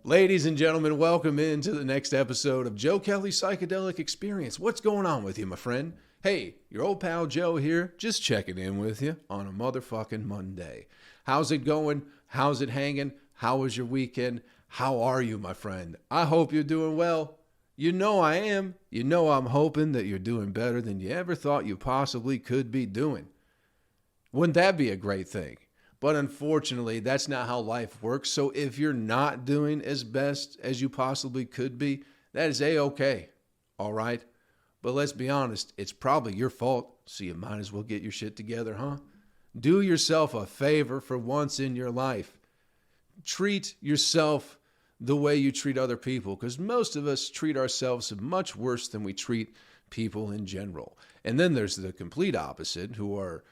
Ladies and gentlemen, welcome into the next episode of Joe Kelley's Psychedelic Experience. What's going on with you, my friend? Hey, your old pal Joe here, just checking in with you on a motherfucking Monday. How's it going? How's it hanging? How was your weekend? How are you, my friend? I hope you're doing well. You know I am. You know I'm hoping that you're doing better than you ever thought you possibly could be doing. Wouldn't that be a great thing? But unfortunately, that's not how life works. So if you're not doing as best as you possibly could be, that is A-okay. All right? But let's be honest, it's probably your fault. So you might as well get your shit together, huh? Do yourself a favor for once in your life. Treat yourself the way you treat other people, because most of us treat ourselves much worse than we treat people in general. And then there's the complete opposite, who are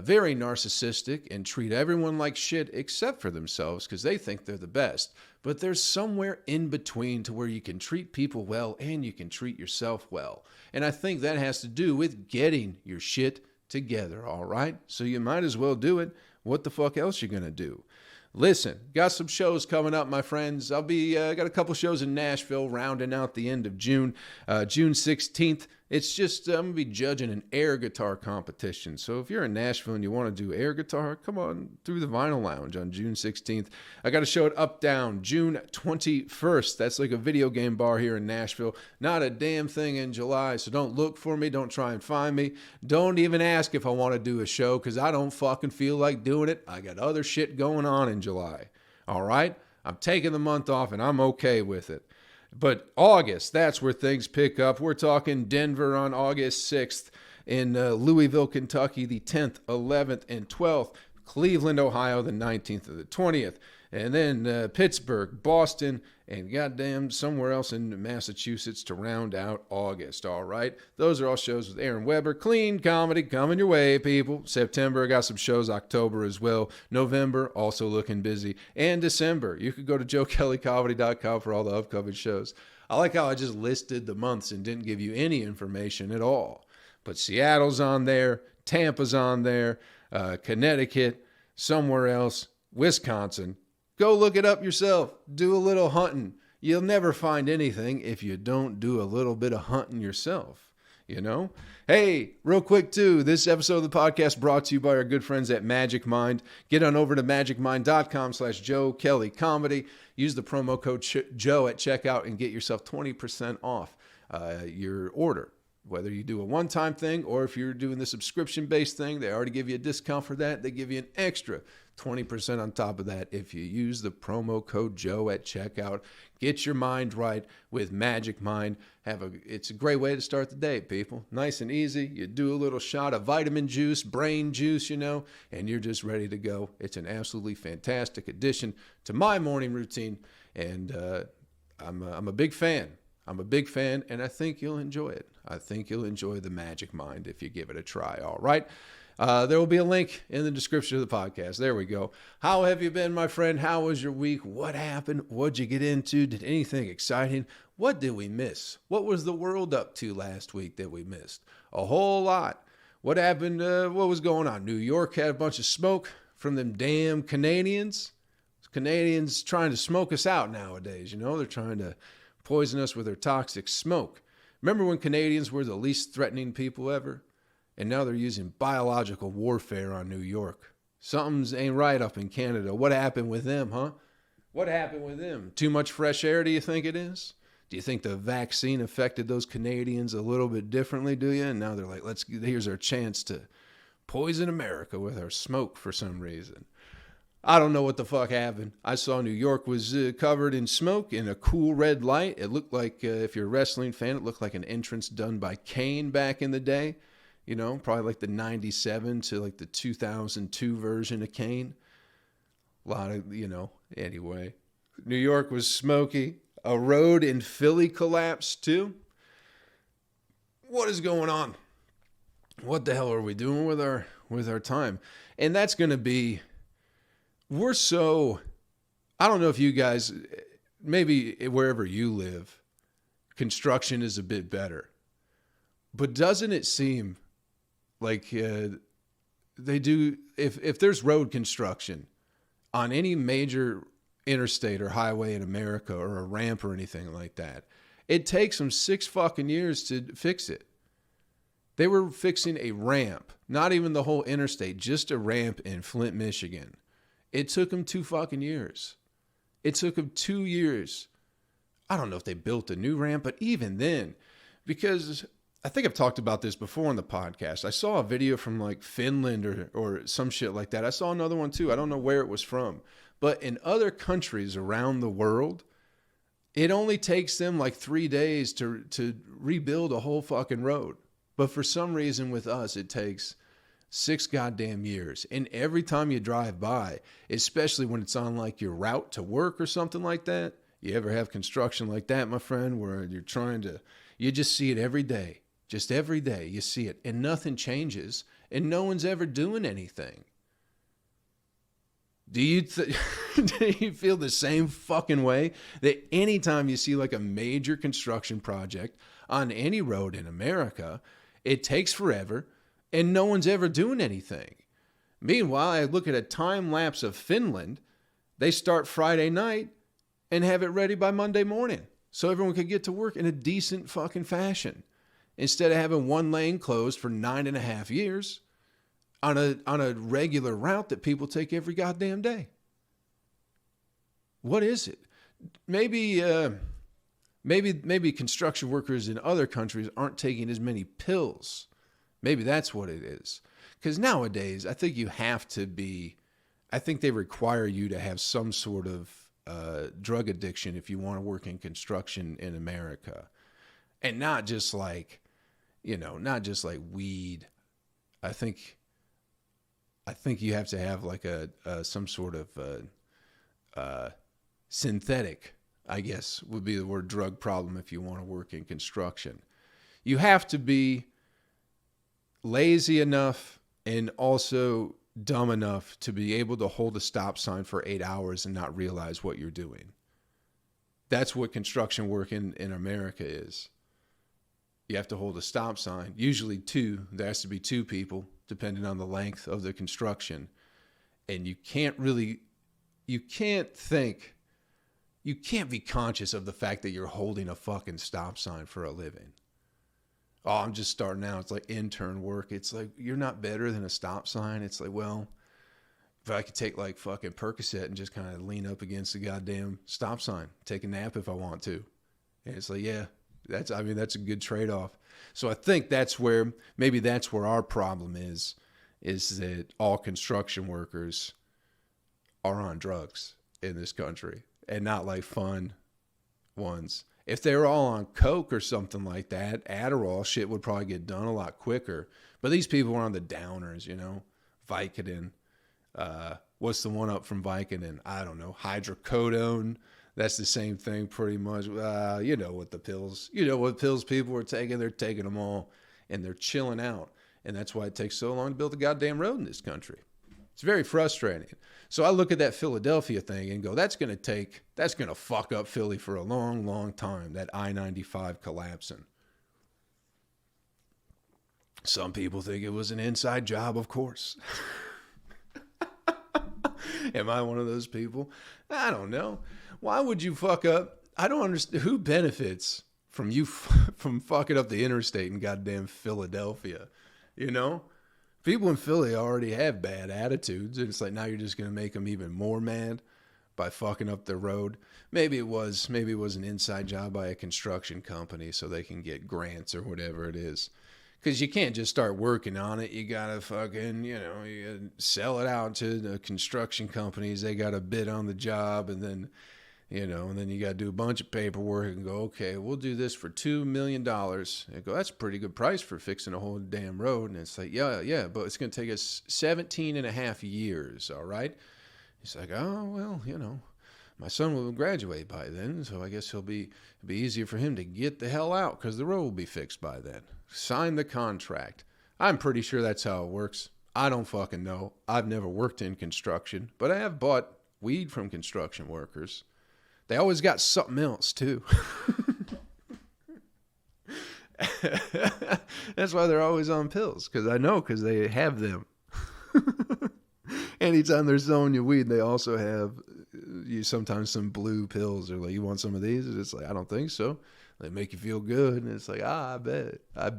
very narcissistic and treat everyone like shit except for themselves because they think they're the best. But there's somewhere in between to where you can treat people well and you can treat yourself well. And I think that has to do with getting your shit together, all right? So you might as well do it. What the fuck else you gonna do? Listen, got some shows coming up, my friends. I'll be got a couple shows in Nashville rounding out the end of June. June 16th, it's just, I'm going to be judging an air guitar competition. So if you're in Nashville and you want to do air guitar, come on through the Vinyl Lounge on June 16th. I got a show at Up Down June 21st. That's like a video game bar here in Nashville. Not a damn thing in July, so don't look for me. Don't try and find me. Don't even ask if I want to do a show because I don't fucking feel like doing it. I got other shit going on in July. All right? I'm taking the month off and I'm okay with it. But August, that's where things pick up. We're talking Denver on August 6th, in Louisville, Kentucky, the 10th, 11th, and 12th, Cleveland, Ohio, the 19th and the 20th, and then Pittsburgh, Boston, and goddamn somewhere else in Massachusetts to round out August, all right? Those are all shows with Aaron Weber. Clean comedy coming your way, people. September, I got some shows. October as well. November, also looking busy. And December, you could go to joekellycomedy.com for all the upcoming shows. I like how I just listed the months and didn't give you any information at all. But Seattle's on there. Tampa's on there. Connecticut, somewhere else. Wisconsin. Go look it up yourself. Do a little hunting. You'll never find anything if you don't do a little bit of hunting yourself, you know? Hey, real quick too, this episode of the podcast brought to you by our good friends at Magic Mind. Get on over to magicmind.com/Joe Kelley Comedy. Use the promo code Joe at checkout and get yourself 20% off your order. Whether you do a one-time thing or if you're doing the subscription-based thing, they already give you a discount for that. They give you an extra 20% on top of that if you use the promo code Joe at checkout. Get your mind right with Magic Mind. It's a great way to start the day, people. Nice and easy. You do a little shot of vitamin juice, brain juice, you know, and you're just ready to go. It's an absolutely fantastic addition to my morning routine, and I'm a big fan. I'm a big fan, and I think you'll enjoy it. I think you'll enjoy the Magic Mind if you give it a try, all right? There will be a link in the description of the podcast. There we go. How have you been, my friend? How was your week? What happened? What'd you get into? Did anything exciting? What did we miss? What was the world up to last week that we missed? A whole lot. What happened? What was going on? New York had a bunch of smoke from them damn Canadians. Canadians trying to smoke us out nowadays, you know? They're trying to poison us with their toxic smoke. Remember when Canadians were the least threatening people ever? And now they're using biological warfare on New York. Something's ain't right up in Canada. What happened with them, huh? What happened with them? Too much fresh air, do you think it is? Do you think the vaccine affected those Canadians a little bit differently, do you? And now they're like, here's our chance to poison America with our smoke for some reason. I don't know what the fuck happened. I saw New York was covered in smoke in a cool red light. It looked like, if you're a wrestling fan, it looked like an entrance done by Kane back in the day. You know, probably like the 97 to like the 2002 version of Kane. A lot of, you know, anyway. New York was smoky. A road in Philly collapsed too. What is going on? What the hell are we doing with our time? And that's going to be, we're so, I don't know if you guys, maybe wherever you live, construction is a bit better. But doesn't it seem like they do, if there's road construction on any major interstate or highway in America or a ramp or anything like that. It takes them 6 fucking years to fix it. They were fixing a ramp, not even the whole interstate, just a ramp in Flint, Michigan. It took them 2 fucking years. It took them 2 years. I don't know if they built a new ramp, but even then, because I think I've talked about this before on the podcast. I saw a video from like Finland or some shit like that. I saw another one too. I don't know where it was from. But in other countries around the world, it only takes them like 3 days to rebuild a whole fucking road. But for some reason with us, it takes 6 goddamn years. And every time you drive by, especially when it's on like your route to work or something like that, you ever have construction like that, my friend, where you just see it every day. Just every day you see it and nothing changes and no one's ever doing anything. Do you feel the same fucking way that anytime you see like a major construction project on any road in America, it takes forever and no one's ever doing anything? Meanwhile, I look at a time lapse of Finland. They start Friday night and have it ready by Monday morning so everyone could get to work in a decent fucking fashion, instead of having one lane closed for 9.5 years on a regular route that people take every goddamn day. What is it? Maybe construction workers in other countries aren't taking as many pills. Maybe that's what it is. Because nowadays, I think they require you to have some sort of drug addiction if you want to work in construction in America. And not just like weed. I think you have to have like some sort of synthetic, I guess would be the word, drug problem if you want to work in construction. You have to be lazy enough and also dumb enough to be able to hold a stop sign for 8 hours and not realize what you're doing. That's what construction work in America is. You have to hold a stop sign, usually 2. There has to be 2 people, depending on the length of the construction. And you can't be conscious of the fact that you're holding a fucking stop sign for a living. Oh, I'm just starting out. It's like intern work. It's like, you're not better than a stop sign. It's like, well, if I could take like fucking Percocet and just kind of lean up against the goddamn stop sign, take a nap if I want to. And it's like, yeah, that's a good trade-off. So I think that's where our problem is that all construction workers are on drugs in this country, and not like fun ones. If they were all on coke or something like that, Adderall, shit would probably get done a lot quicker. But these people are on the downers, Vicodin. What's the one up from Vicodin? I don't know. Hydrocodone. That's the same thing pretty much. What pills people are taking. They're taking them all and they're chilling out. And that's why it takes so long to build a goddamn road in this country. It's very frustrating. So I look at that Philadelphia thing and go, that's going to fuck up Philly for a long, long time, that I-95 collapsing. Some people think it was an inside job, of course. Am I one of those people? I don't know. Why would you fuck up? I don't understand. Who benefits from you from fucking up the interstate in goddamn Philadelphia? People in Philly already have bad attitudes, and it's like now you're just going to make them even more mad by fucking up their road. Maybe it was an inside job by a construction company so they can get grants or whatever it is. Because you can't just start working on it. You got to fucking, you gotta sell it out to the construction companies. They got to bid on the job, and then you got to do a bunch of paperwork and go, okay, we'll do this for $2 million. And go, that's a pretty good price for fixing a whole damn road. And it's like, yeah, but it's going to take us 17.5 years, all right? He's like, oh, well, my son will graduate by then, so I guess it'll be easier for him to get the hell out because the road will be fixed by then. Sign the contract. I'm pretty sure that's how it works. I don't fucking know. I've never worked in construction, but I have bought weed from construction workers. They always got something else, too. That's why they're always on pills, because they have them. Anytime they're selling you weed, they also have you sometimes some blue pills are like, you want some of these? And it's like, I don't think so. They make you feel good. And it's like, I bet. I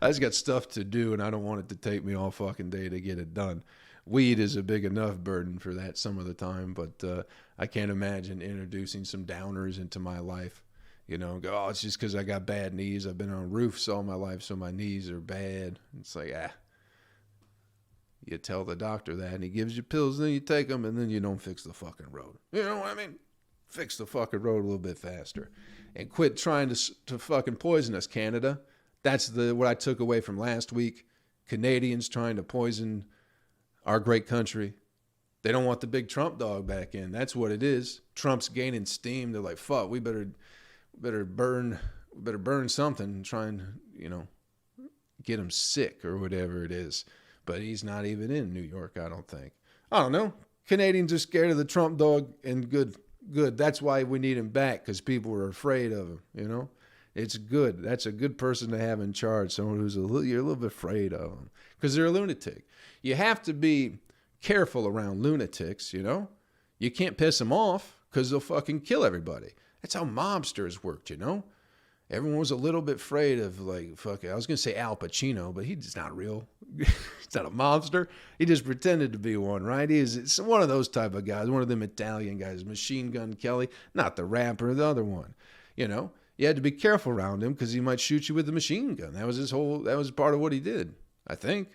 just got stuff to do, and I don't want it to take me all fucking day to get it done. Weed is a big enough burden for that some of the time, but I can't imagine introducing some downers into my life. Go, oh, it's just because I got bad knees. I've been on roofs all my life, so my knees are bad. It's like, you tell the doctor that, and he gives you pills, and then you take them, and then you don't fix the fucking road. You know what I mean? Fix the fucking road a little bit faster. And quit trying to fucking poison us, Canada. That's what I took away from last week. Canadians trying to poison our great country. They don't want the big Trump dog back in. That's what it is. Trump's gaining steam. They're like, fuck, we better burn something and try and, get him sick or whatever it is. But he's not even in New York, I don't think. I don't know. Canadians are scared of the Trump dog, and good. That's why we need him back, because people are afraid of him, It's good. That's a good person to have in charge, someone who's you're a little bit afraid of them, because they're a lunatic. You have to be careful around lunatics, You can't piss them off, because they'll fucking kill everybody. That's how mobsters worked, Everyone was a little bit afraid of, like, I was going to say Al Pacino, but he's not real. He's not a mobster. He just pretended to be one, right? It's one of those type of guys, one of them Italian guys, Machine Gun Kelley, not the rapper, the other one. You had to be careful around him because he might shoot you with a machine gun. That was part of what he did, I think.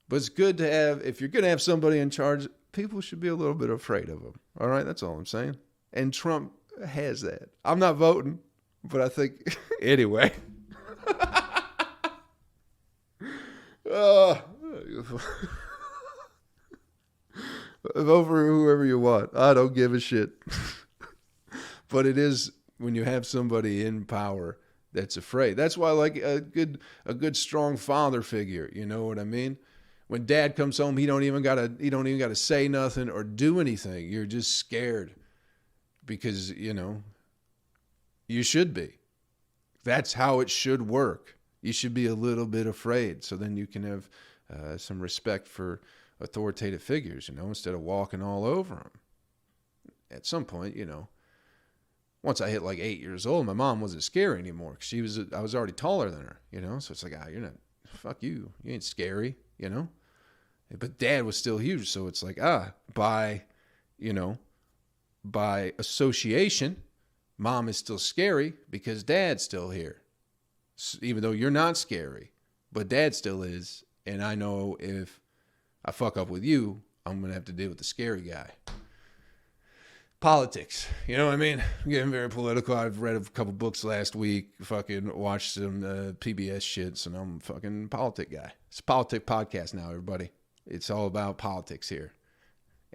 But it's good to have, if you're going to have somebody in charge, people should be a little bit afraid of him. All right? That's all I'm saying. And Trump has that. I'm not voting. But I think, anyway. Vote for whoever you want. I don't give a shit. But it is when you have somebody in power that's afraid. That's why I like a good strong father figure. You know what I mean? When dad comes home, he don't even gotta say nothing or do anything. You're just scared because, you should be. That's how it should work. You should be a little bit afraid. So then you can have some respect for authoritative figures, instead of walking all over them. At some point, once I hit like 8 years old, my mom wasn't scary anymore because I was already taller than her, So it's like, you're not, fuck you. You ain't scary, But dad was still huge. So it's like, by association, Mom is still scary because dad's still here. Even though you're not scary, but dad still is. And I know if I fuck up with you, I'm going to have to deal with the scary guy. Politics. You know what I mean? I'm getting very political. I've read a couple books last week, fucking watched some PBS shits, and I'm a fucking politic guy. It's a politic podcast now, everybody. It's all about politics here.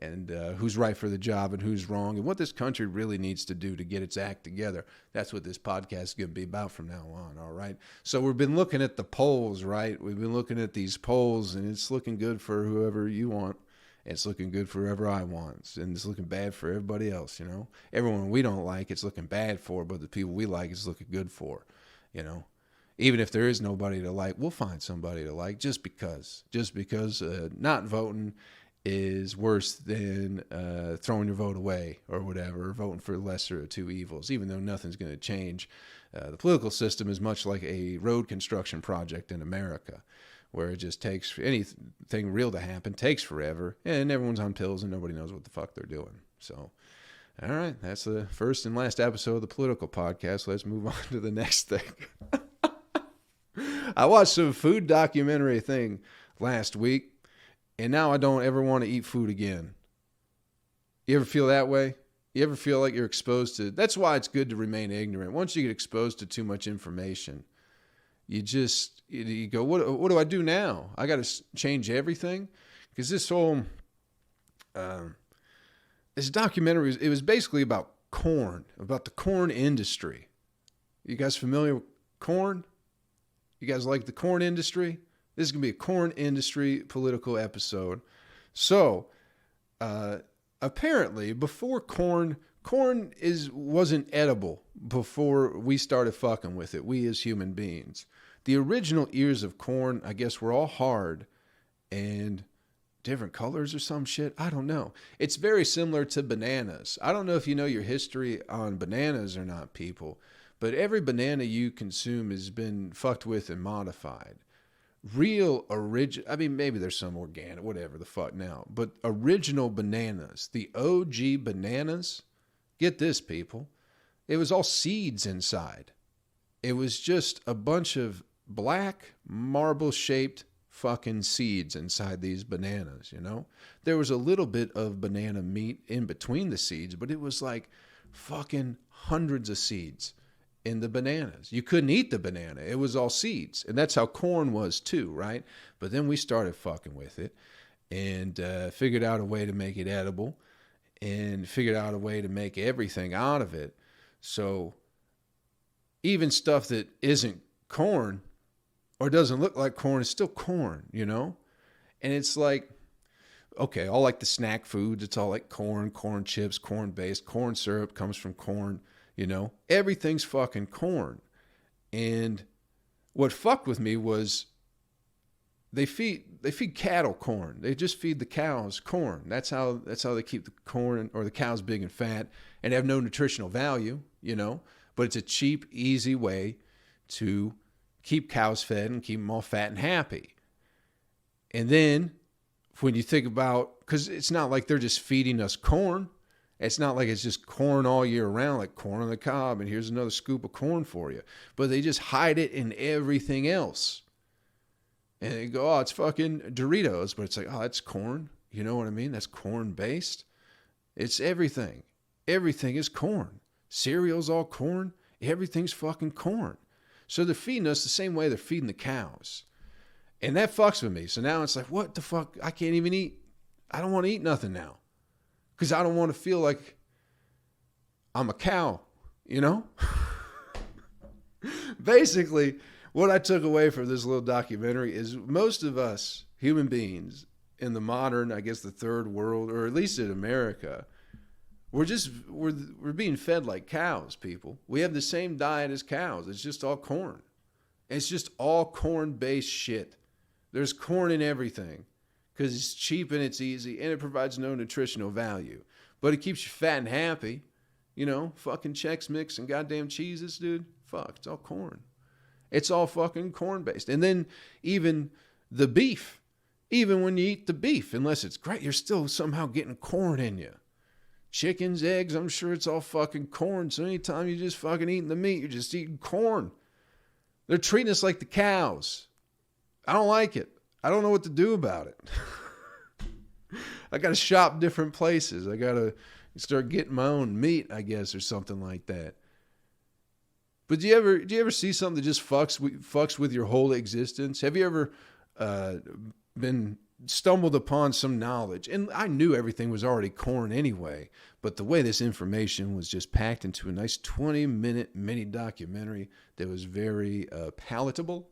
And who's right for the job and who's wrong and what this country really needs to do to get its act together. That's what this podcast is going to be about from now on, all right? So we've been looking at the polls, right? We've been looking at these polls, and it's looking good for whoever you want. It's looking good for whoever I want. And it's looking bad for everybody else, Everyone we don't like, it's looking bad for, but the people we like, it's looking good for, Even if there is nobody to like, we'll find somebody to like just because. Just because not voting is worse than throwing your vote away or whatever, or voting for the lesser of two evils, even though nothing's going to change. The political system is much like a road construction project in America, where it just takes anything real to happen, takes forever, and everyone's on pills and nobody knows what the fuck they're doing. So, all right, that's the first and last episode of the political podcast. Let's move on to the next thing. I watched some food documentary thing last week, and now I don't ever want to eat food again. You ever feel that way? You ever feel like you're exposed to... That's why it's good to remain ignorant. Once you get exposed to too much information, you go, what do I do now? I got to change everything? Because this whole... this documentary, it was basically about corn, about the corn industry. You guys familiar with corn? You guys like the corn industry? This is going to be a corn industry political episode. So, apparently, before corn wasn't edible before we started fucking with it, we as human beings. The original ears of corn, I guess, were all hard and different colors or some shit. I don't know. It's very similar to bananas. I don't know if you know your history on bananas or not, people, but every banana you consume has been fucked with and modified. Real original, I mean, maybe there's some organic, whatever the fuck now, but original bananas, the OG bananas, get this, people, it was all seeds inside. It was just a bunch of black marble-shaped fucking seeds inside these bananas, you know? There was a little bit of banana meat in between the seeds, but it was like fucking hundreds of seeds in the bananas. You couldn't eat the banana. It was all seeds. And that's how corn was too, right? But then we started fucking with it and figured out a way to make it edible and figured out a way to make everything out of it. So even stuff that isn't corn or doesn't look like corn is still corn, you know? And it's like, okay, all like the snack foods, it's all like corn chips, corn-based, corn syrup comes from corn, you know? Everything's fucking corn. And what fucked with me was they feed cattle corn. They just feed the cows corn. That's how they keep the corn or the cows big and fat and have no nutritional value, you know? But it's a cheap, easy way to keep cows fed and keep them all fat and happy. And then when you think about, because it's not like they're just feeding us corn. It's not like it's just corn all year round, like corn on the cob, and here's another scoop of corn for you. But they just hide it in everything else. And they go, oh, it's fucking Doritos. But it's like, oh, that's corn. You know what I mean? That's corn-based. It's everything. Everything is corn. Cereal's all corn. Everything's fucking corn. So they're feeding us the same way they're feeding the cows. And that fucks with me. So now it's like, what the fuck? I can't even eat. I don't want to eat nothing now. Because I don't want to feel like I'm a cow, you know? Basically, what I took away from this little documentary is most of us human beings in the modern, I guess the third world, or at least in America, we're being fed like cows, people. We have the same diet as cows. It's just all corn. It's just all corn-based shit. There's corn in everything because it's cheap and it's easy and it provides no nutritional value. But it keeps you fat and happy. You know, fucking Chex Mix and goddamn cheeses, dude. Fuck, it's all corn. It's all fucking corn-based. And then even the beef, even when you eat the beef, unless it's great, you're still somehow getting corn in you. Chickens, eggs, I'm sure it's all fucking corn. So anytime you're just fucking eating the meat, you're just eating corn. They're treating us like the cows. I don't like it. I don't know what to do about it. I got to shop different places. I got to start getting my own meat, I guess, or something like that. But do you ever see something that just fucks with your whole existence? Have you ever been stumbled upon some knowledge? And I knew everything was already corn anyway, but the way this information was just packed into a nice 20-minute mini documentary that was very palatable,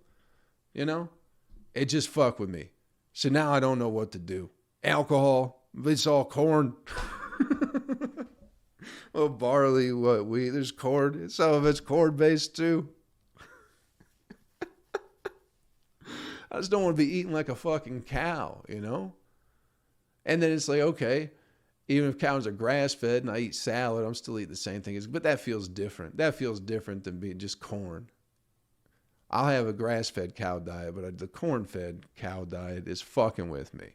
you know, it just fucked with me. So now I don't know what to do. Alcohol, it's all corn. Well, barley, what, wheat, there's corn. Some of it's corn-based too. I just don't want to be eating like a fucking cow, you know? And then it's like, okay, even if cows are grass-fed and I eat salad, I'm still eating the same thing. But that feels different. That feels different than being just corn. I'll have a grass-fed cow diet, but the corn-fed cow diet is fucking with me.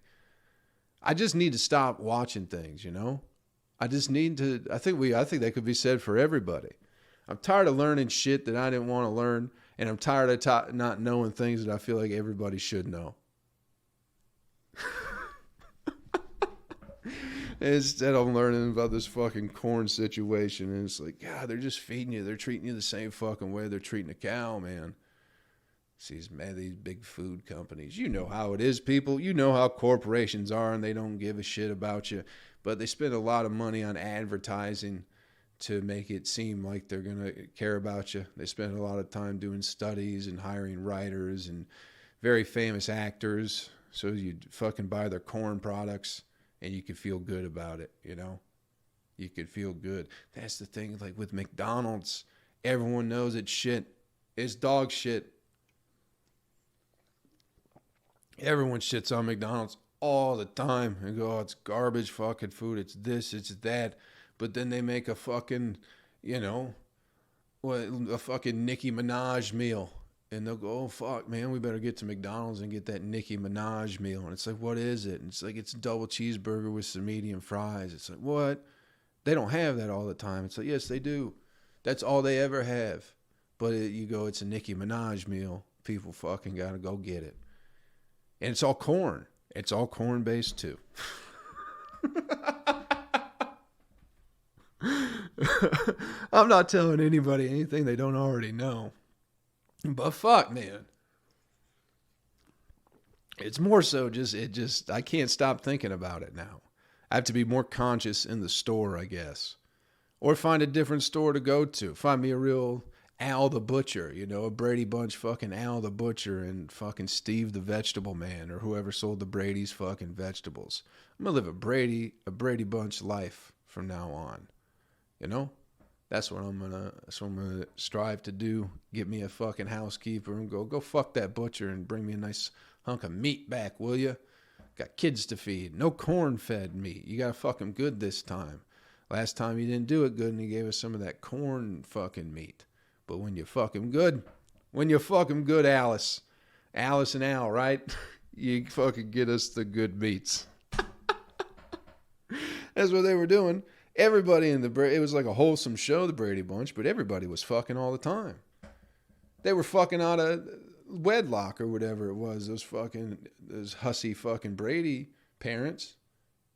I just need to stop watching things, you know? I just need to, I think that could be said for everybody. I'm tired of learning shit that I didn't want to learn, and I'm tired of not knowing things that I feel like everybody should know. Instead, I'm learning about this fucking corn situation, and it's like, God, they're just feeding you. They're treating you the same fucking way they're treating a cow, man. These big food companies. You know how it is, people. You know how corporations are, and they don't give a shit about you. But they spend a lot of money on advertising to make it seem like they're going to care about you. They spend a lot of time doing studies and hiring writers and very famous actors. So you fucking buy their corn products and you can feel good about it, you know? You can feel good. That's the thing, like with McDonald's, everyone knows it's shit. It's dog shit. Everyone shits on McDonald's. all the time and go, oh, it's garbage fucking food. It's this, it's that. But then they make a fucking, you know, a fucking Nicki Minaj meal. And they'll go, oh, fuck, man, we better get to McDonald's and get that Nicki Minaj meal. And it's like, what is it? And it's like, it's a double cheeseburger with some medium fries. It's like, what? They don't have that all the time. It's like, yes, they do. That's all they ever have. But you go, it's a Nicki Minaj meal. People fucking got to go get it. And it's all corn. It's all corn-based, too. I'm not telling anybody anything they don't already know. But fuck, man. It's more so I can't stop thinking about it now. I have to be more conscious in the store, I guess. Or find a different store to go to. Find me a real Al the Butcher, you know, a Brady Bunch fucking Al the Butcher and fucking Steve the Vegetable Man or whoever sold the Brady's fucking vegetables. I'm going to live a Brady Bunch life from now on. You know? That's what I'm gonna strive to do. Get me a fucking housekeeper and go fuck that butcher and bring me a nice hunk of meat back, will you? Got kids to feed. No corn-fed meat. You gotta fuck them good this time. Last time you didn't do it good and you gave us some of that corn fucking meat. But when you fuck them good, Alice and Al, right? You fucking get us the good meats. That's what they were doing. Everybody it was like a wholesome show, the Brady Bunch, but everybody was fucking all the time. They were fucking out of wedlock or whatever it was. Those hussy fucking Brady parents.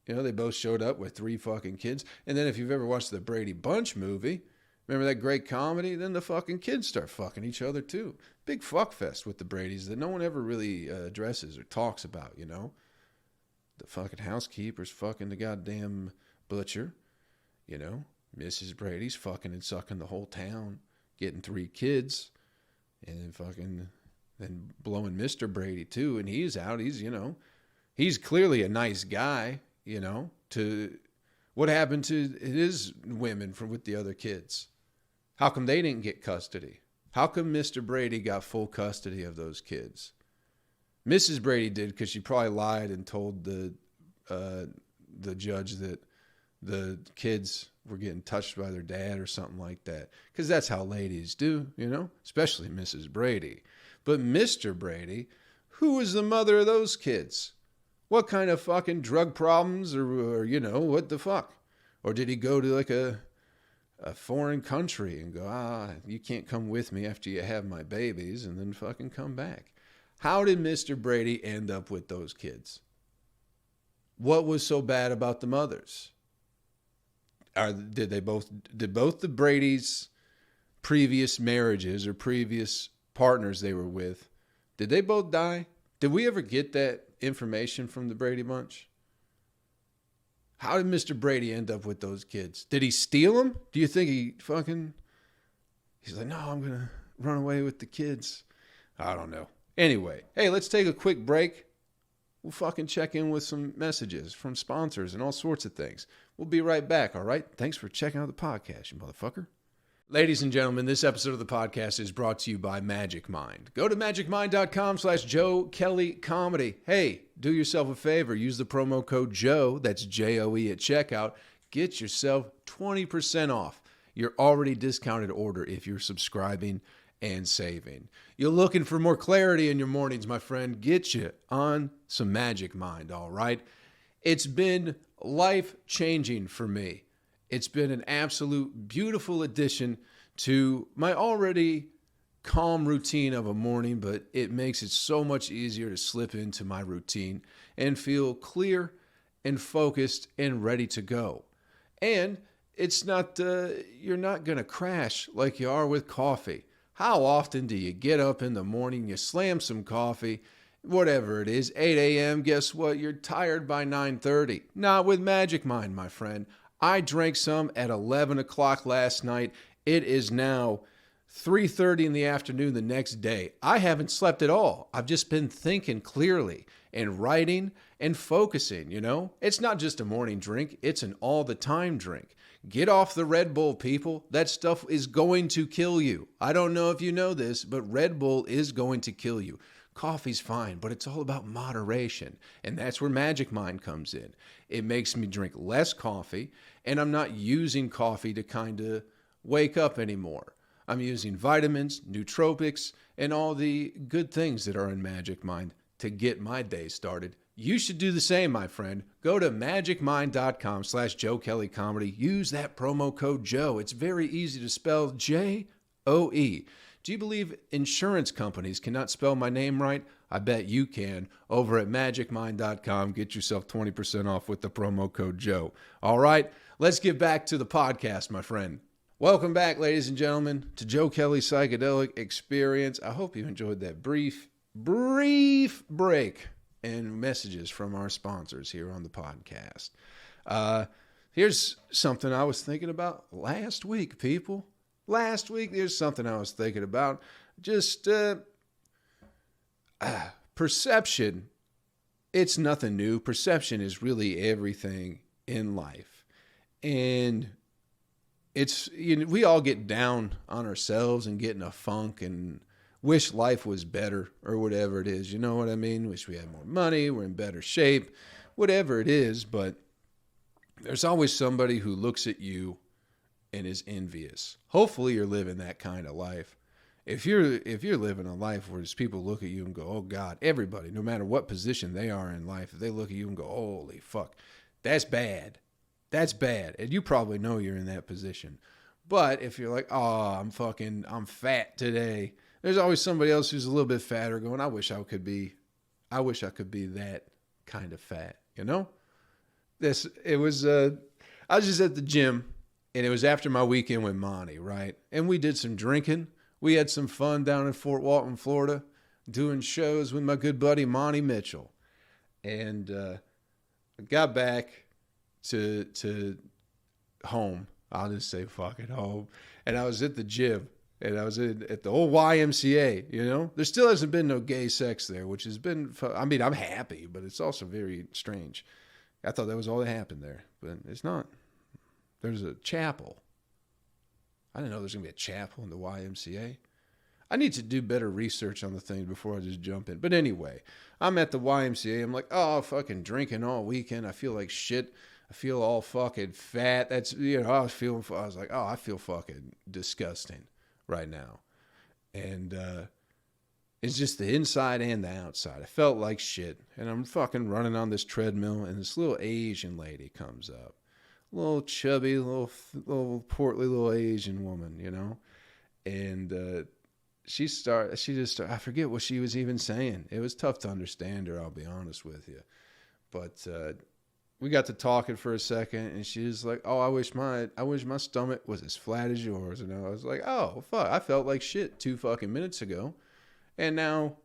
You know, they both showed up with 3 fucking kids. And then if you've ever watched the Brady Bunch movie, remember that great comedy? Then the fucking kids start fucking each other too. Big fuck fest with the Bradys that no one ever really addresses or talks about, you know? The fucking housekeeper's fucking the goddamn butcher. You know, Mrs. Brady's fucking and sucking the whole town, getting 3 kids, and then blowing Mr. Brady too. And he's out. He's clearly a nice guy, you know. What happened to his women with the other kids? How come they didn't get custody? How come Mr. Brady got full custody of those kids? Mrs. Brady did because she probably lied and told the judge that the kids were getting touched by their dad or something like that. Because that's how ladies do, you know? Especially Mrs. Brady. But Mr. Brady, who was the mother of those kids? What kind of fucking drug problems or you know, what the fuck? Or did he go to like a foreign country and go, you can't come with me after you have my babies and then fucking come back? How did Mr. Brady end up with those kids? What was so bad about the mothers? Did both the Brady's previous marriages or previous partners they were with, did they both die? Did we ever get that information from the Brady Bunch? How did Mr. Brady end up with those kids? Did he steal them? Do you think he's like, no, I'm going to run away with the kids? I don't know. Anyway, hey, let's take a quick break. We'll fucking check in with some messages from sponsors and all sorts of things. We'll be right back, all right? Thanks for checking out the podcast, you motherfucker. Ladies and gentlemen, this episode of the podcast is brought to you by Magic Mind. Go to magicmind.com/Joe Kelley Comedy. Hey, do yourself a favor. Use the promo code JOE, that's J-O-E, at checkout. Get yourself 20% off your already discounted order if you're subscribing and saving. You're looking for more clarity in your mornings, my friend. Get you on some Magic Mind, all right? It's been life-changing for me. It's been an absolute beautiful addition to my already calm routine of a morning, but it makes it so much easier to slip into my routine and feel clear and focused and ready to go. And it's not, you're not going to crash like you are with coffee. How often do you get up in the morning, you slam some coffee, whatever it is, 8 a.m., guess what? You're tired by 9:30. Not with Magic Mind, my friend. I drank some at 11 o'clock last night. It is now 3:30 in the afternoon the next day. I haven't slept at all. I've just been thinking clearly and writing and focusing, you know? It's not just a morning drink. It's an all-the-time drink. Get off the Red Bull, people. That stuff is going to kill you. I don't know if you know this, but Red Bull is going to kill you. Coffee's fine, but it's all about moderation. And that's where Magic Mind comes in. It makes me drink less coffee, and I'm not using coffee to kind of wake up anymore. I'm using vitamins, nootropics, and all the good things that are in Magic Mind to get my day started. You should do the same, my friend. Go to magicmind.com/Joe Kelley Comedy. Use that promo code Joe. It's very easy to spell, Joe. Do you believe insurance companies cannot spell my name right? I bet you can. Over at magicmind.com, get yourself 20% off with the promo code Joe. All right, let's get back to the podcast, my friend. Welcome back, ladies and gentlemen, to Joe Kelley Psychedelic Experience. I hope you enjoyed that brief break and messages from our sponsors here on the podcast. Here's something I was thinking about last week, people. Last week, there's something I was thinking about. Just perception. It's nothing new. Perception is really everything in life. And it's, we all get down on ourselves and get in a funk and wish life was better or whatever it is. You know what I mean? Wish we had more money, we're in better shape, whatever it is. But there's always somebody who looks at you and is envious. Hopefully you're living that kind of life. If you're living a life where people look at you and go, oh God, everybody, no matter what position they are in life, if they look at you and go, holy fuck, that's bad. That's bad. And you probably know you're in that position. But if you're like, oh, I'm fat today, there's always somebody else who's a little bit fatter going, I wish I could be that kind of fat, you know? I was just at the gym, and it was after my weekend with Monty, right? And we did some drinking. We had some fun down in Fort Walton, Florida, doing shows with my good buddy Monty Mitchell. And I got back to home. I'll just say fucking home. And I was at the gym. And I was at the old YMCA, you know? There still hasn't been no gay sex there, which has been, I'm happy, but it's also very strange. I thought that was all that happened there, but it's not. There's a chapel. I didn't know there's going to be a chapel in the YMCA. I need to do better research on the thing before I just jump in. But anyway, I'm at the YMCA. I'm like, oh, fucking drinking all weekend. I feel like shit. I feel all fucking fat. That's, I was like, oh, I feel fucking disgusting right now. And it's just the inside and the outside. I felt like shit. And I'm fucking running on this treadmill, and this little Asian lady comes up. Little chubby, little portly little Asian woman, you know? And I forget what she was even saying. It was tough to understand her, I'll be honest with you. But we got to talking for a second, and she was like, oh, I wish my stomach was as flat as yours. And I was like, oh, fuck, I felt like shit 2 fucking minutes ago. And now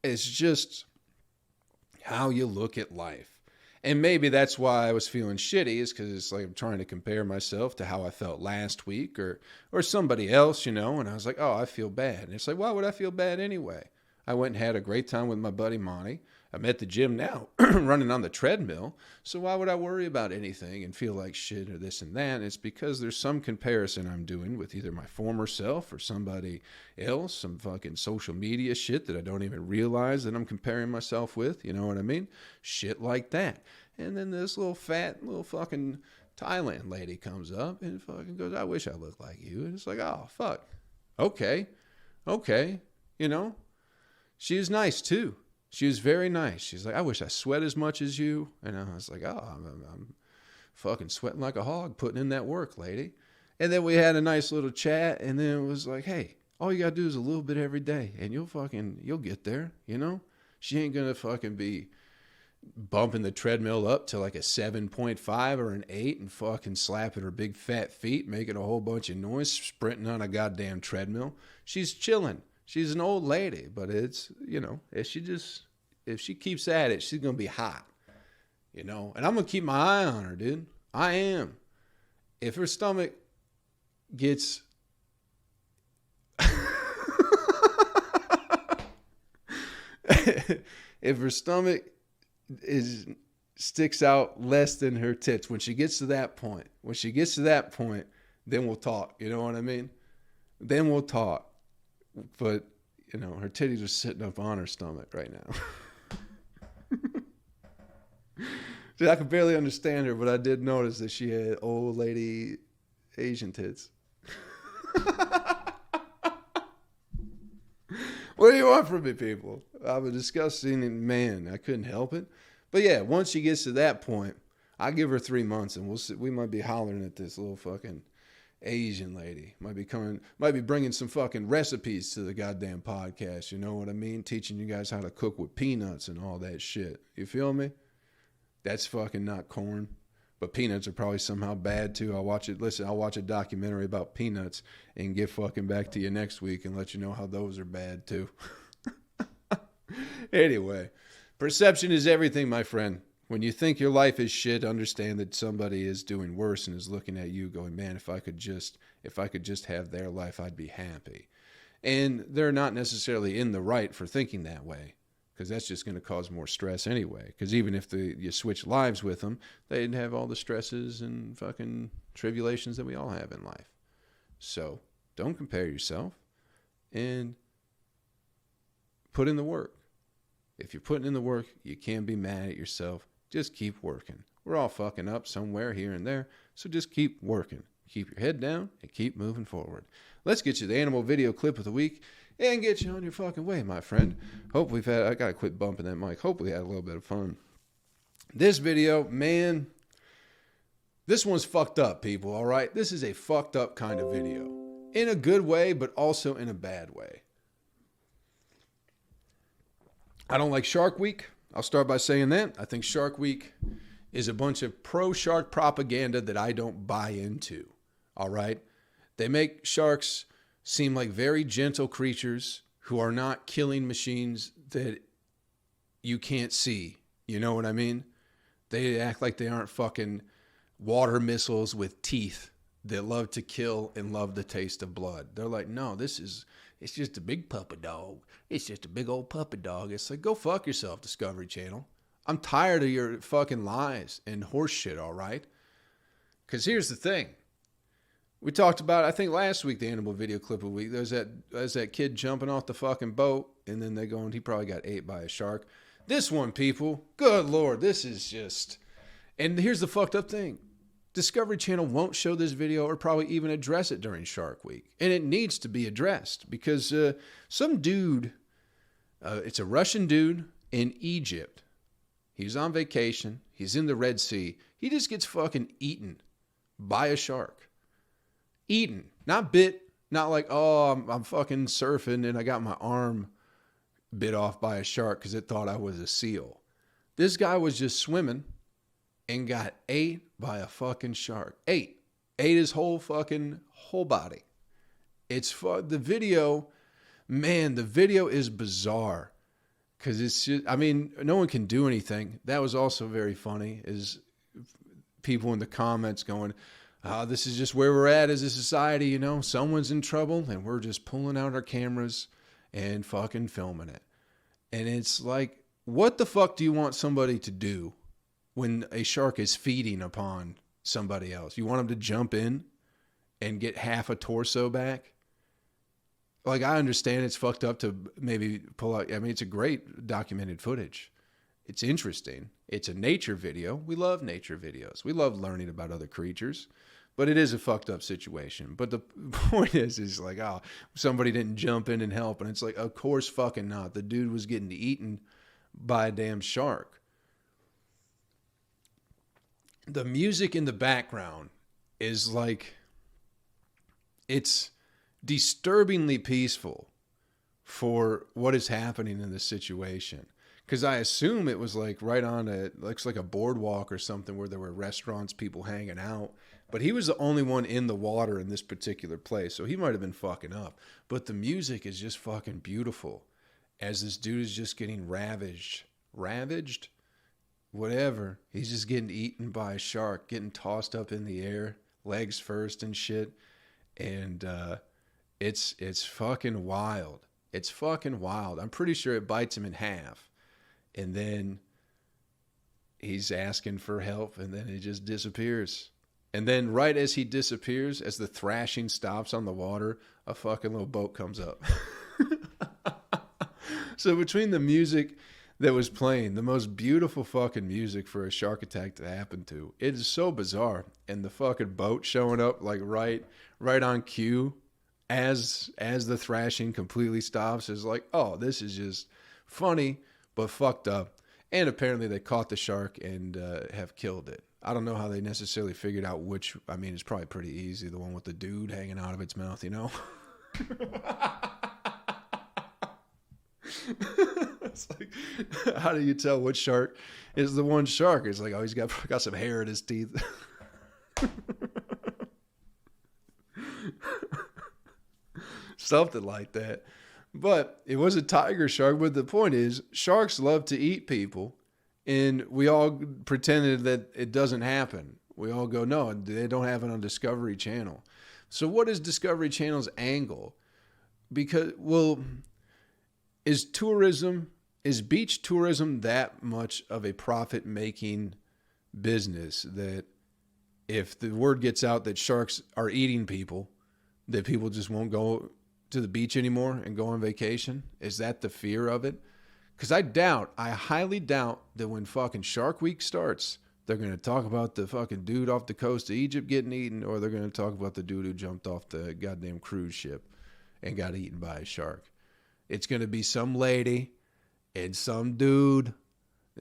it's just how you look at life. And maybe that's why I was feeling shitty, is because it's like I'm trying to compare myself to how I felt last week or somebody else, you know. And I was like, oh, I feel bad. And it's like, why would I feel bad anyway? I went and had a great time with my buddy Monty. I'm at the gym now, running on the treadmill. So why would I worry about anything and feel like shit or this and that? It's because there's some comparison I'm doing with either my former self or somebody else, some fucking social media shit that I don't even realize that I'm comparing myself with. You know what I mean? Shit like that. And then this little fucking Thailand lady comes up and fucking goes, I wish I looked like you. And it's like, oh, fuck. Okay. You know, she was nice too. She was very nice. She's like, I wish I sweat as much as you. And I was like, oh, I'm fucking sweating like a hog putting in that work, lady. And then we had a nice little chat. And then it was like, hey, all you got to do is a little bit every day. And you'll get there, you know? She ain't going to fucking be bumping the treadmill up to like a 7.5 or an 8 and fucking slapping her big fat feet, making a whole bunch of noise, sprinting on a goddamn treadmill. She's chilling. She's an old lady, but it's, you know, if she keeps at it, she's going to be hot, you know, and I'm going to keep my eye on her, dude. I am. If her stomach gets, if her stomach sticks out less than her tits, when she gets to that point, then we'll talk. You know what I mean? Then we'll talk. But her titties are sitting up on her stomach right now. Dude, I could barely understand her, but I did notice that she had old lady Asian tits. What do you want from me, people? I'm a disgusting man. I couldn't help it. But yeah, once she gets to that point, I give her 3 months, and we'll see, we might be hollering at this little fucking Asian lady. Might be bringing some fucking recipes to the goddamn podcast. You know what I mean? Teaching you guys how to cook with peanuts and all that shit. You feel me? That's fucking not corn. But peanuts are probably somehow bad too. I'll watch a documentary about peanuts and get fucking back to you next week and let you know how those are bad too. Anyway, perception is everything, my friend. When you think your life is shit, understand that somebody is doing worse and is looking at you going, man, if I could just have their life, I'd be happy. And they're not necessarily in the right for thinking that way, because that's just going to cause more stress anyway. Because even if you switch lives with them, they'd have all the stresses and fucking tribulations that we all have in life. So don't compare yourself and put in the work. If you're putting in the work, you can't be mad at yourself. Just keep working. We're all fucking up somewhere here and there, so just keep working. Keep your head down and keep moving forward. Let's get you the animal video clip of the week and get you on your fucking way, my friend. I gotta quit bumping that mic. Hope we had a little bit of fun. This video, man, this one's fucked up, people, all right? This is a fucked up kind of video. In a good way, but also in a bad way. I don't like Shark Week. I'll start by saying that. I think Shark Week is a bunch of pro-shark propaganda that I don't buy into, all right? They make sharks seem like very gentle creatures who are not killing machines that you can't see. You know what I mean? They act like they aren't fucking water missiles with teeth that love to kill and love the taste of blood. They're like, no, it's just a big puppy dog. It's just a big old puppy dog. It's like, go fuck yourself, Discovery Channel. I'm tired of your fucking lies and horse shit, all right? Because here's the thing. We talked about, I think last week, the animal video clip of the week. There's that kid jumping off the fucking boat, and then he probably got ate by a shark. This one, people, good Lord, this is just... And here's the fucked up thing. Discovery Channel won't show this video or probably even address it during Shark Week. And it needs to be addressed because some dude, it's a Russian dude in Egypt. He's on vacation. He's in the Red Sea. He just gets fucking eaten by a shark. Eaten. Not bit. Not like, oh, I'm fucking surfing and I got my arm bit off by a shark because it thought I was a seal. This guy was just swimming and got ate by a fucking shark. Ate his whole body. The video, man, the video is bizarre. Because it's just, I mean, no one can do anything. That was also very funny, is people in the comments going, this is just where we're at as a society, you know. Someone's in trouble and we're just pulling out our cameras and fucking filming it. And it's like, what the fuck do you want somebody to do when a shark is feeding upon somebody else? You want them to jump in and get half a torso back? Like, I understand it's fucked up to maybe pull out. I mean, it's a great documented footage. It's interesting. It's a nature video. We love nature videos. We love learning about other creatures. But it is a fucked up situation. But the point is like, somebody didn't jump in and help. And it's like, of course fucking not. The dude was getting eaten by a damn shark. The music in the background is like, it's disturbingly peaceful for what is happening in this situation. Because I assume it was like right on looks like a boardwalk or something where there were restaurants, people hanging out. But he was the only one in the water in this particular place. So he might have been fucking up. But the music is just fucking beautiful as this dude is just getting ravaged. Whatever. He's just getting eaten by a shark, getting tossed up in the air, legs first and shit. And it's fucking wild. It's fucking wild. I'm pretty sure it bites him in half. And then he's asking for help, and then it just disappears. And then right as he disappears, as the thrashing stops on the water, a fucking little boat comes up. So between the music that was playing, the most beautiful fucking music for a shark attack to happen to, it is so bizarre. And the fucking boat showing up like right on cue as the thrashing completely stops is like, oh, this is just funny but fucked up. And apparently they caught the shark and have killed it. I don't know how they necessarily figured out which. I mean, it's probably pretty easy. The one with the dude hanging out of its mouth, you know? It's like, how do you tell which shark is the one shark? It's like, oh, he's got some hair in his teeth. Something like that. But it was a tiger shark. But the point is, sharks love to eat people. And we all pretended that it doesn't happen. We all go, no, they don't have it on Discovery Channel. So what is Discovery Channel's angle? Because, well, is beach tourism that much of a profit-making business that if the word gets out that sharks are eating people, that people just won't go to the beach anymore and go on vacation? Is that the fear of it? Because I highly doubt that when fucking Shark Week starts, they're going to talk about the fucking dude off the coast of Egypt getting eaten, or they're going to talk about the dude who jumped off the goddamn cruise ship and got eaten by a shark. It's going to be some lady and some dude,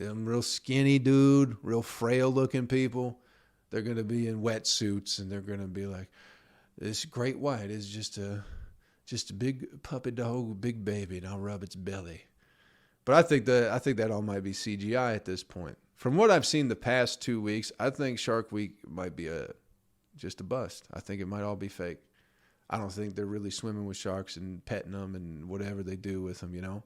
some real skinny dude, real frail looking people. They're going to be in wetsuits and they're going to be like, this great white is just a big puppy dog, big baby, and I'll rub its belly. But I think that all might be CGI at this point. From what I've seen the past 2 weeks, I think Shark Week might be just a bust. I think it might all be fake. I don't think they're really swimming with sharks and petting them and whatever they do with them, you know?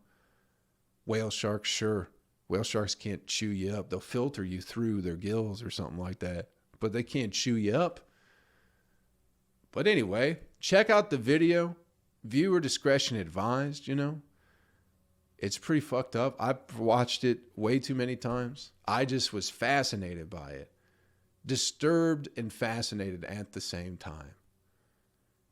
Whale sharks, sure. Whale sharks can't chew you up. They'll filter you through their gills or something like that. But they can't chew you up. But anyway, check out the video. Viewer discretion advised, you know? It's pretty fucked up. I've watched it way too many times. I just was fascinated by it. Disturbed and fascinated at the same time.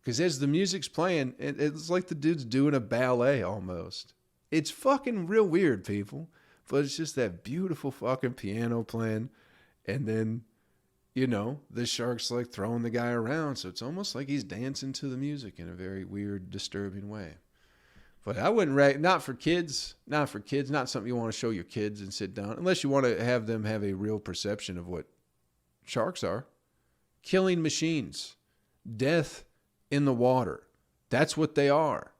Because as the music's playing, it's like the dude's doing a ballet almost. It's fucking real weird, people. But it's just that beautiful fucking piano playing. And then, you know, the shark's like throwing the guy around. So it's almost like he's dancing to the music in a very weird, disturbing way. But I wouldn't, not for kids, not something you want to show your kids and sit down, unless you want to have them have a real perception of what sharks are. Killing machines. Death in the water. That's what they are.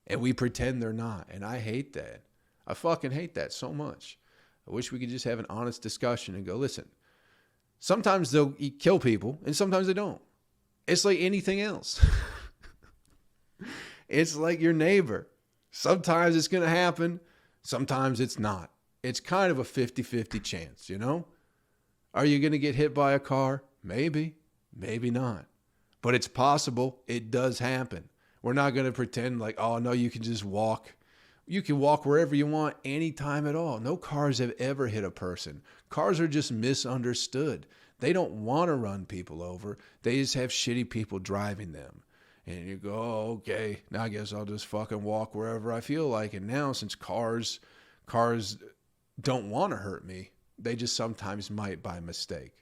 And we pretend they're not. And I hate that. I fucking hate that so much. I wish we could just have an honest discussion and go, listen, sometimes they'll kill people and sometimes they don't. It's like anything else. It's like your neighbor. Sometimes it's going to happen. Sometimes it's not. It's kind of a 50-50 chance, you know? Are you going to get hit by a car? Maybe. Maybe not. But it's possible. It does happen. We're not going to pretend like, oh, no, you can just walk. You can walk wherever you want anytime at all. No cars have ever hit a person. Cars are just misunderstood. They don't want to run people over. They just have shitty people driving them. And you go, oh, okay, now I guess I'll just fucking walk wherever I feel like. And now since cars don't want to hurt me, they just sometimes might by mistake.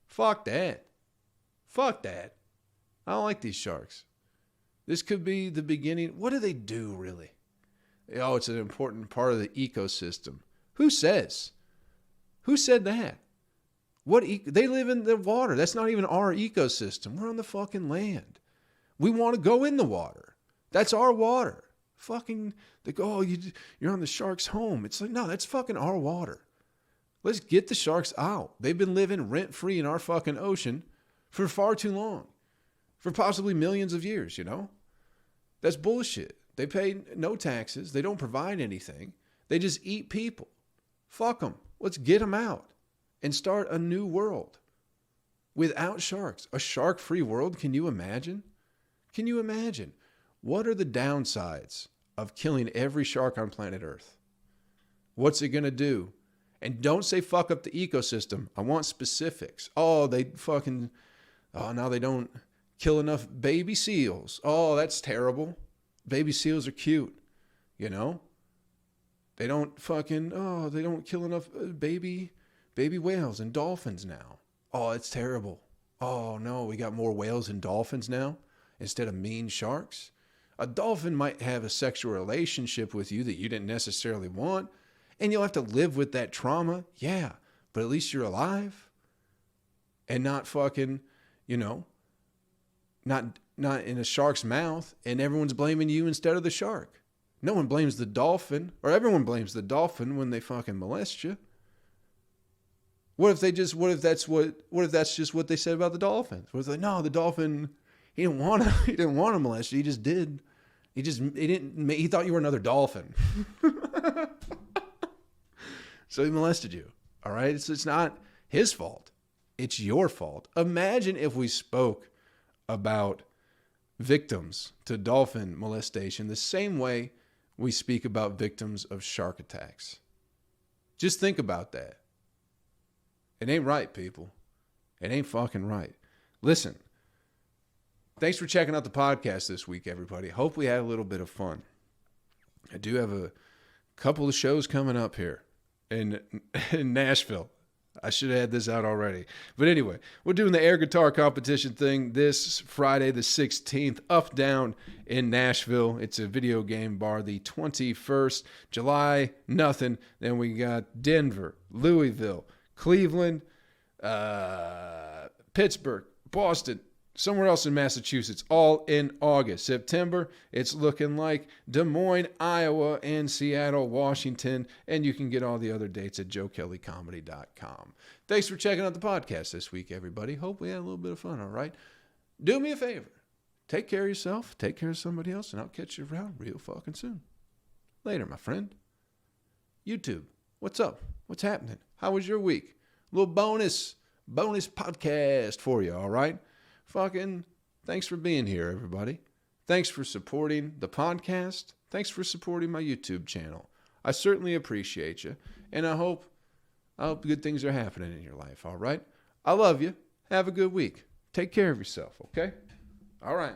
Fuck that. Fuck that. I don't like these sharks. This could be the beginning. What do they do, really? Oh, it's an important part of the ecosystem. Who says? Who said that? They live in the water. That's not even our ecosystem. We're on the fucking land. We want to go in the water. That's our water. Fucking, they go, oh, you're on the shark's home. It's like, no, that's fucking our water. Let's get the sharks out. They've been living rent-free in our fucking ocean for far too long. For possibly millions of years, you know? That's bullshit. They pay no taxes. They don't provide anything. They just eat people. Fuck them. Let's get them out and start a new world without sharks. A shark-free world, can you imagine? Can you imagine? What are the downsides of killing every shark on planet Earth? What's it going to do? And don't say fuck up the ecosystem. I want specifics. Oh, now they don't kill enough baby seals. Oh, that's terrible. Baby seals are cute, you know? They don't they don't kill enough baby whales and dolphins now. Oh, it's terrible. Oh no, we got more whales and dolphins now instead of mean sharks. A dolphin might have a sexual relationship with you that you didn't necessarily want, and you'll have to live with that trauma. Yeah, but at least you're alive and not fucking, not in a shark's mouth, and everyone's blaming you instead of the shark. No one blames the dolphin, or everyone blames the dolphin when they fucking molest you. What if that's just what they said about the dolphins? What if they, no, the dolphin, he didn't want to molest you, he just did. He thought you were another dolphin. So he molested you. All right? It's not his fault. It's your fault. Imagine if we spoke about victims to dolphin molestation the same way we speak about victims of shark attacks. Just think about that. It ain't right, people. It ain't fucking right. Listen, thanks for checking out the podcast this week, everybody. Hope we had a little bit of fun. I do have a couple of shows coming up here in Nashville. I should have had this out already. But anyway, we're doing the air guitar competition thing this Friday the 16th, Up Down in Nashville. It's a video game bar. The 21st, July, nothing. Then we got Denver, Louisville, Cleveland, Pittsburgh, Boston, somewhere else in Massachusetts, all in August. September, it's looking like Des Moines, Iowa, and Seattle, Washington. And you can get all the other dates at joekellycomedy.com. Thanks for checking out the podcast this week, everybody. Hope we had a little bit of fun, all right? Do me a favor. Take care of yourself, take care of somebody else, and I'll catch you around real fucking soon. Later, my friend. YouTube, what's up? What's happening? How was your week? A little bonus podcast for you, all right? Fucking thanks for being here, everybody. Thanks for supporting the podcast. Thanks for supporting my YouTube channel. I certainly appreciate you, and I hope good things are happening in your life, all right? I love you. Have a good week. Take care of yourself, okay? All right.